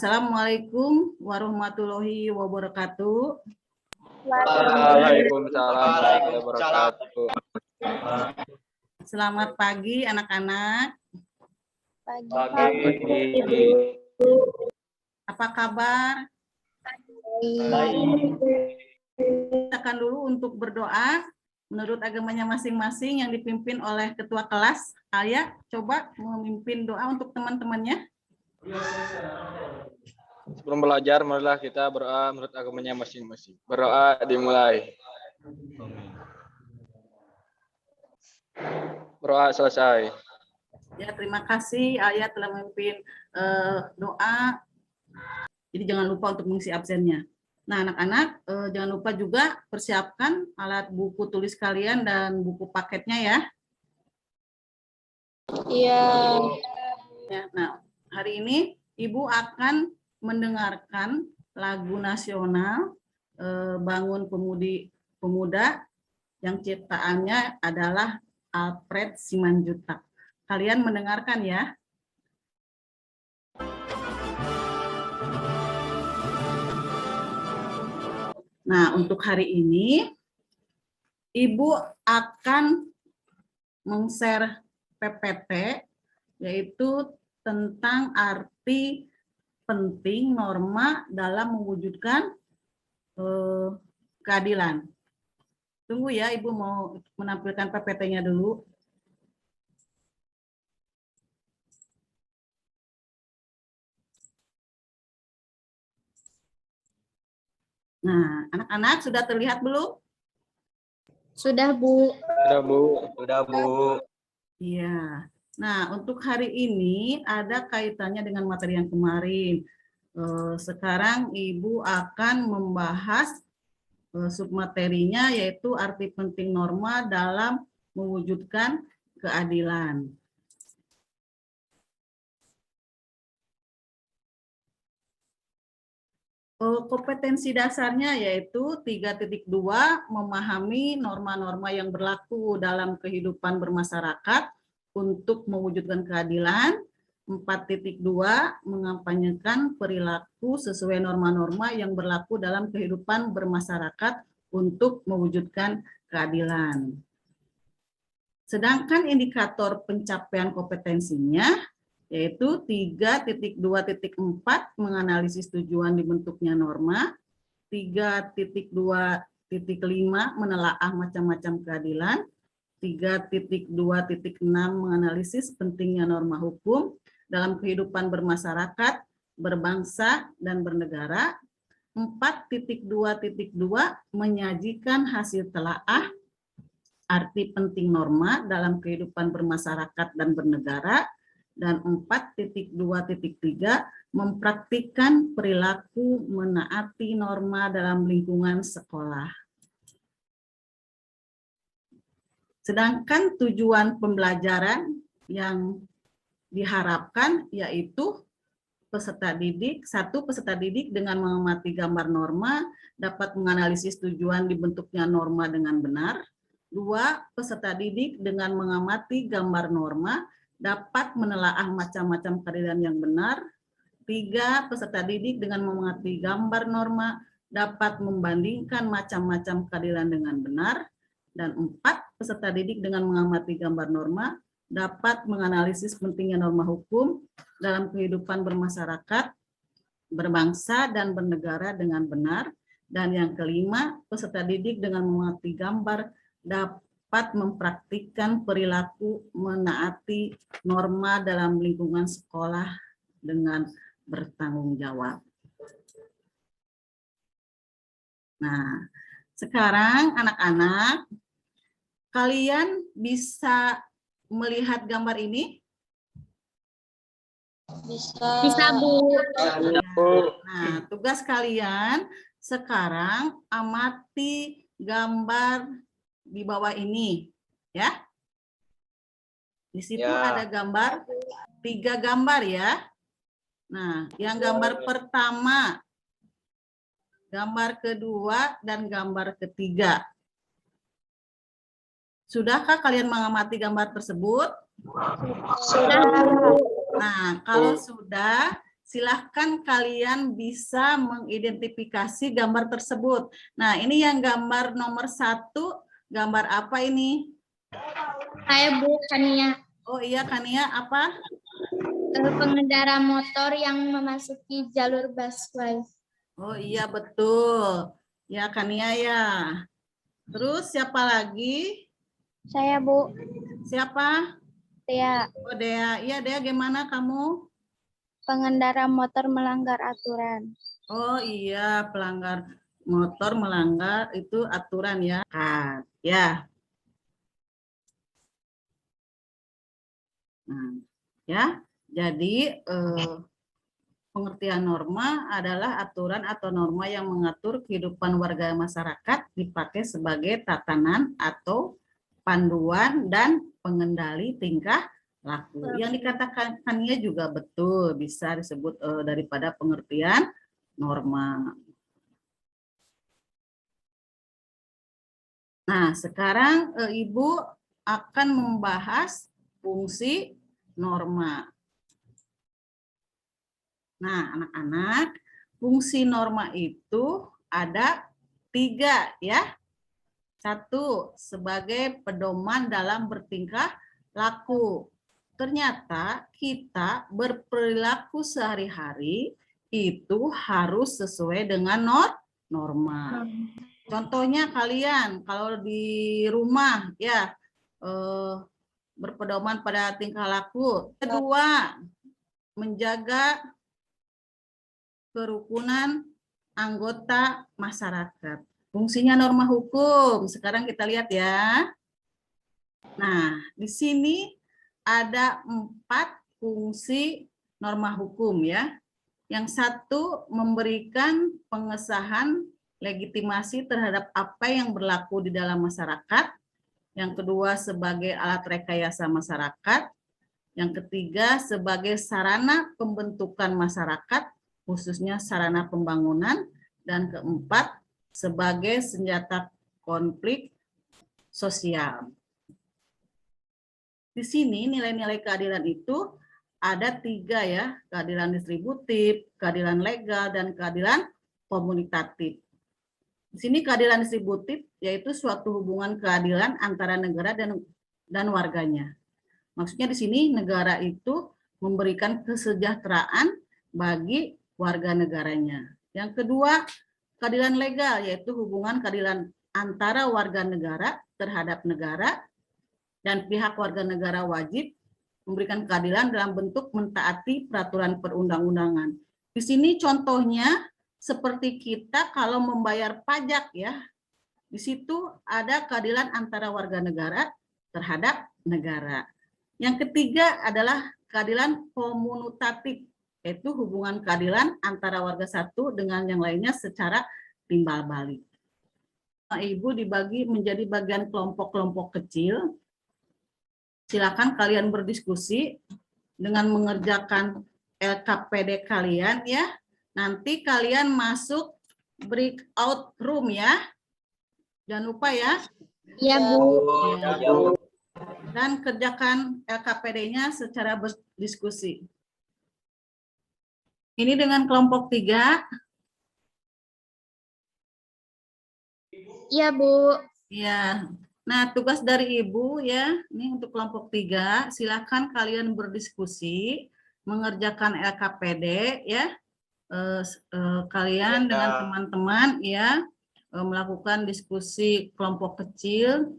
Assalamualaikum warahmatullahi wabarakatuh. Waalaikumsalam warahmatullahi wabarakatuh. Selamat pagi anak-anak. Pagi. Apa kabar? Kita akan dulu untuk berdoa menurut agamanya masing-masing yang dipimpin oleh ketua kelas. Ayah, coba memimpin doa untuk teman-temannya. Sebelum belajar, marilah kita berdoa menurut agamanya masing-masing. Berdoa dimulai. Berdoa selesai. Ya, terima kasih Ayah telah memimpin doa. Jadi jangan lupa untuk mengisi absennya. Nah, anak-anak jangan lupa juga persiapkan alat buku tulis kalian dan buku paketnya ya. Iya. Ya, nah, hari ini Ibu akan mendengarkan lagu nasional Bangun Pemuda yang ciptaannya adalah Alfred Simanjuntak. Kalian mendengarkan ya. Nah, untuk hari ini, Ibu akan meng-share PPT, yaitu tentang arti penting norma dalam mewujudkan keadilan. Tunggu ya, Ibu mau menampilkan PPT-nya dulu. Nah, anak-anak sudah terlihat belum? Sudah, Bu. Sudah, Bu. Sudah, Bu. Iya. Nah, untuk hari ini ada kaitannya dengan materi yang kemarin. Sekarang Ibu akan membahas submaterinya, yaitu arti penting norma dalam mewujudkan keadilan. Kompetensi dasarnya yaitu 3.2 memahami norma-norma yang berlaku dalam kehidupan bermasyarakat untuk mewujudkan keadilan. 4.2 mengampanyekan perilaku sesuai norma-norma yang berlaku dalam kehidupan bermasyarakat untuk mewujudkan keadilan. Sedangkan indikator pencapaian kompetensinya yaitu 3.2.4 menganalisis tujuan dibentuknya norma, 3.2.5 menelaah macam-macam keadilan, 3.2.6 menganalisis pentingnya norma hukum dalam kehidupan bermasyarakat, berbangsa, dan bernegara, 4.2.2 menyajikan hasil telaah arti penting norma dalam kehidupan bermasyarakat dan bernegara, dan 4.2.3 mempraktikkan perilaku menaati norma dalam lingkungan sekolah. Sedangkan tujuan pembelajaran yang diharapkan yaitu peserta didik, peserta didik dengan mengamati gambar norma dapat menganalisis tujuan dibentuknya norma dengan benar. 2, peserta didik dengan mengamati gambar norma dapat menelaah macam-macam keadilan yang benar. 3, peserta didik dengan mengamati gambar norma dapat membandingkan macam-macam keadilan dengan benar. Dan 4, peserta didik dengan mengamati gambar norma dapat menganalisis pentingnya norma hukum dalam kehidupan bermasyarakat, berbangsa, dan bernegara dengan benar. Dan yang kelima, peserta didik dengan mengamati gambar dapat mempraktikkan perilaku menaati norma dalam lingkungan sekolah dengan bertanggung jawab. Nah, sekarang anak-anak, kalian bisa melihat gambar ini? Bisa, Bu. Nah, tugas kalian sekarang amati gambar di bawah ini, ya. Di situ ada gambar, 3 gambar ya. Nah, yang gambar pertama, gambar kedua, dan gambar ketiga. Sudahkah kalian mengamati gambar tersebut? Sudah, Bu. Nah, kalau sudah, silahkan kalian bisa mengidentifikasi gambar tersebut. Nah, ini yang gambar nomor 1, gambar apa ini? Saya Bu Kania, Oh iya, Kania, apa? pengendara motor yang memasuki jalur busway. Oh iya, betul. Ya, Kania ya. Terus siapa lagi? Saya Bu Siapa? Tia, Oh, Dea. Iya, Dea, gimana kamu? pengendara motor melanggar aturan. Oh iya, pelanggar motor melanggar itu aturan ya. Nah, ya. Nah, ya. Jadi pengertian norma adalah aturan atau norma yang mengatur kehidupan warga masyarakat dipakai sebagai tatanan atau panduan dan pengendali tingkah laku. Yang dikatakannya juga betul, bisa disebut daripada pengertian norma. Nah, sekarang Ibu akan membahas fungsi norma. Nah, anak-anak, fungsi norma itu ada 3 ya. 1, sebagai pedoman dalam bertingkah laku. Ternyata kita berperilaku sehari-hari itu harus sesuai dengan norma. Contohnya kalian kalau di rumah ya berpedoman pada tingkah laku. Kedua, menjaga kerukunan anggota masyarakat. Fungsinya norma hukum. Sekarang kita lihat ya. Nah, di sini ada 4 fungsi norma hukum ya. Yang satu, memberikan pengesahan legitimasi terhadap apa yang berlaku di dalam masyarakat. Yang kedua, sebagai alat rekayasa masyarakat. Yang ketiga, sebagai sarana pembentukan masyarakat, khususnya sarana pembangunan. Dan keempat, sebagai senjata konflik sosial. Di sini nilai-nilai keadilan itu ada 3 ya, keadilan distributif, keadilan legal, dan keadilan komunitatif. Di sini keadilan distributif yaitu suatu hubungan keadilan antara negara dan warganya. Maksudnya di sini negara itu memberikan kesejahteraan bagi warga negaranya. Yang kedua, keadilan legal yaitu hubungan keadilan antara warga negara terhadap negara, dan pihak warga negara wajib memberikan keadilan dalam bentuk mentaati peraturan perundang-undangan. Di sini contohnya seperti kita kalau membayar pajak ya. Di situ ada keadilan antara warga negara terhadap negara. Yang ketiga adalah keadilan komunitatif, yaitu hubungan keadilan antara warga satu dengan yang lainnya secara timbal balik. Ibu dibagi menjadi bagian kelompok-kelompok kecil. Silakan kalian berdiskusi dengan mengerjakan LKPD kalian ya. Nanti kalian masuk breakout room ya. Jangan lupa ya. Iya Bu. Ya. Dan kerjakan LKPD-nya secara berdiskusi. Ini dengan kelompok 3. Iya Bu. Ya. Nah, tugas dari Ibu ya, ini untuk kelompok 3, silakan kalian berdiskusi, mengerjakan LKPD ya. Kalian dengan teman-teman ya, melakukan diskusi kelompok kecil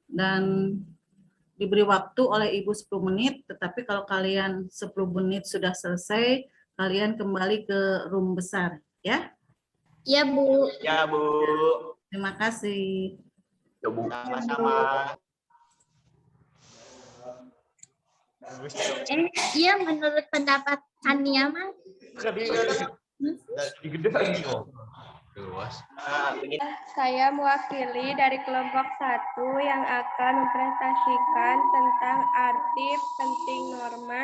dan diberi waktu oleh Ibu 10 menit, tetapi kalau kalian 10 menit sudah selesai, kalian kembali ke room besar ya. Iya Bu. Ya, Bu. Terima kasih. Ya, Bu. Sama-sama. Iya menurut pendapat Kania mah. Saya mewakili dari kelompok 1 yang akan mempresentasikan tentang arti penting norma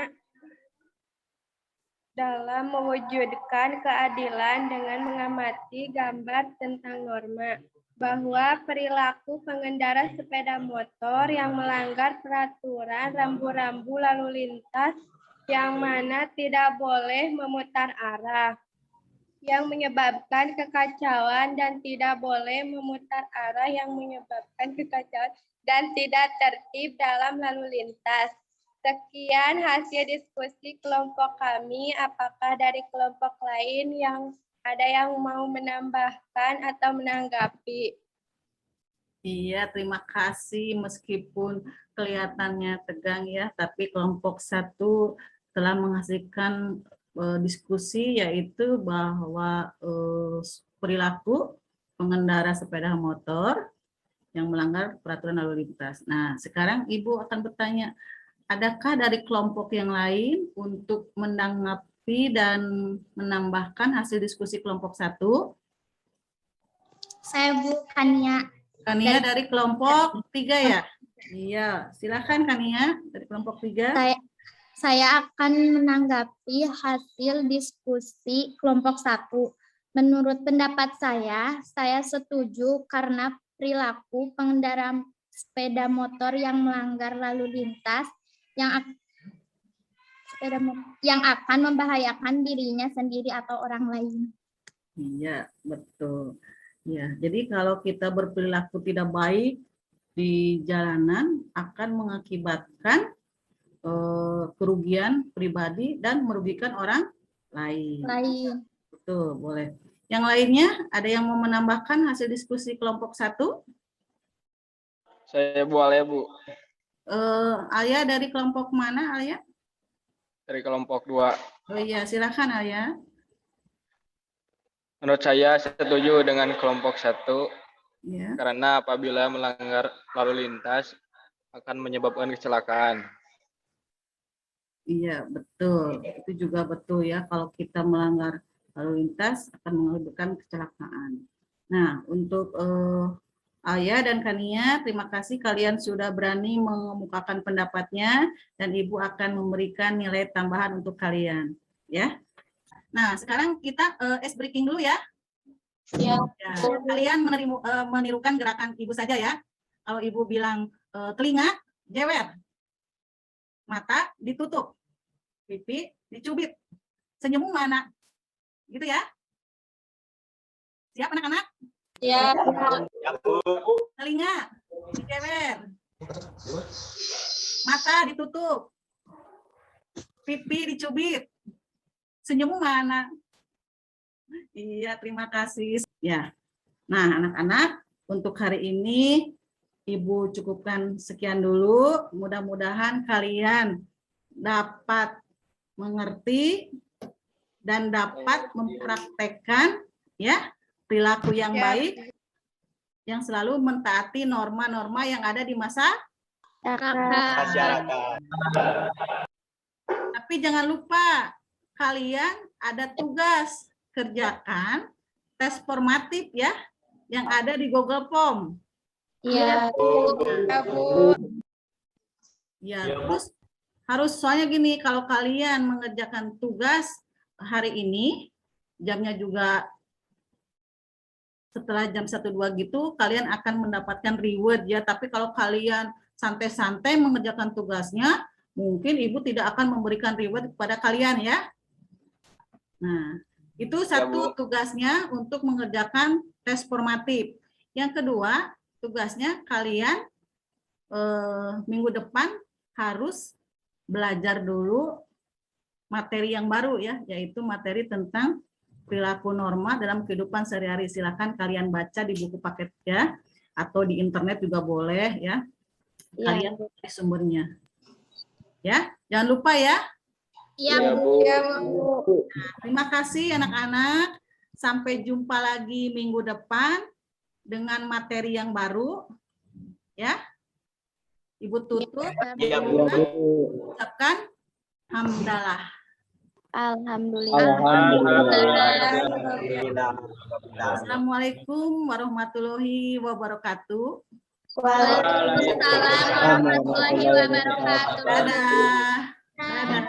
dalam mewujudkan keadilan dengan mengamati gambar tentang norma. Bahwa perilaku pengendara sepeda motor yang melanggar peraturan rambu-rambu lalu lintas yang mana tidak boleh memutar arah, yang menyebabkan kekacauan dan tidak boleh memutar arah yang menyebabkan kekacauan dan tidak tertib dalam lalu lintas. Sekian hasil diskusi kelompok kami. Apakah dari kelompok lain yang ada yang mau menambahkan atau menanggapi? Iya, terima kasih. Meskipun kelihatannya tegang ya, tapi kelompok 1 telah menghasilkan diskusi, yaitu bahwa perilaku pengendara sepeda motor yang melanggar peraturan lalu lintas. Nah, sekarang Ibu akan bertanya, adakah dari kelompok yang lain untuk menanggapi dan menambahkan hasil diskusi kelompok 1? Saya Bu Kania. Kania dari kelompok 3 ya? Iya, silakan Kania dari kelompok 3. Saya akan menanggapi hasil diskusi kelompok 1. Menurut pendapat saya setuju karena perilaku pengendara sepeda motor yang melanggar lalu lintas yang akan membahayakan dirinya sendiri atau orang lain. Iya, betul. Ya, jadi kalau kita berperilaku tidak baik di jalanan akan mengakibatkan kerugian pribadi dan merugikan orang lain. Betul, boleh. Yang lainnya, ada yang mau menambahkan hasil diskusi kelompok 1? Saya Bu Alia, Bu. Alia dari kelompok mana, Alia? Dari kelompok 2. Oh iya, silakan Alia. Menurut saya setuju dengan kelompok 1 Ya. karena apabila melanggar lalu lintas akan menyebabkan kecelakaan. Iya, betul. Itu juga betul ya, kalau kita melanggar lalu lintas akan menyebabkan kecelakaan. Nah, untuk Aya dan Kania, terima kasih kalian sudah berani mengemukakan pendapatnya dan Ibu akan memberikan nilai tambahan untuk kalian, ya. Nah, sekarang kita ice breaking dulu ya. Ya, kalian menirukan gerakan Ibu saja ya. Kalau Ibu bilang telinga, jewer. Mata ditutup. Pipi dicubit. Senyummu mana? Gitu ya. Siap anak-anak? Ya. Telinga dijewer. Mata ditutup. Pipi dicubit. Senyummu mana? Iya, terima kasih. Ya. Nah, anak-anak, untuk hari ini Ibu cukupkan sekian dulu. Mudah-mudahan kalian dapat mengerti dan dapat mempraktekkan ya perilaku yang baik yang selalu mentaati norma-norma yang ada di Masyarakat. Tapi jangan lupa kalian ada tugas, kerjakan tes formatif ya yang ada di Google Form. Iya. Ya, terus harus soalnya gini, kalau kalian mengerjakan tugas hari ini, jamnya juga setelah jam 1-2 gitu, kalian akan mendapatkan reward ya. Tapi kalau kalian santai-santai mengerjakan tugasnya, mungkin Ibu tidak akan memberikan reward kepada kalian ya. Nah, itu satu tugasnya untuk mengerjakan tes formatif. Yang kedua, tugasnya kalian minggu depan harus belajar dulu materi yang baru ya, yaitu materi tentang perilaku norma dalam kehidupan sehari-hari. Silakan kalian baca di buku paket ya, atau di internet juga boleh ya. Kalian cari sumbernya. Ya, jangan lupa ya. Iya, Bu. Terima kasih anak-anak. Sampai jumpa lagi minggu depan dengan materi yang baru. Ya. Ibu tutup. Iya, Bu. Ucapkan hamdalah. Alhamdulillah. Assalamualaikum warahmatullahi wabarakatuh. Waalaikumsalam warahmatullahi wabarakatuh. Dadah. Dadah.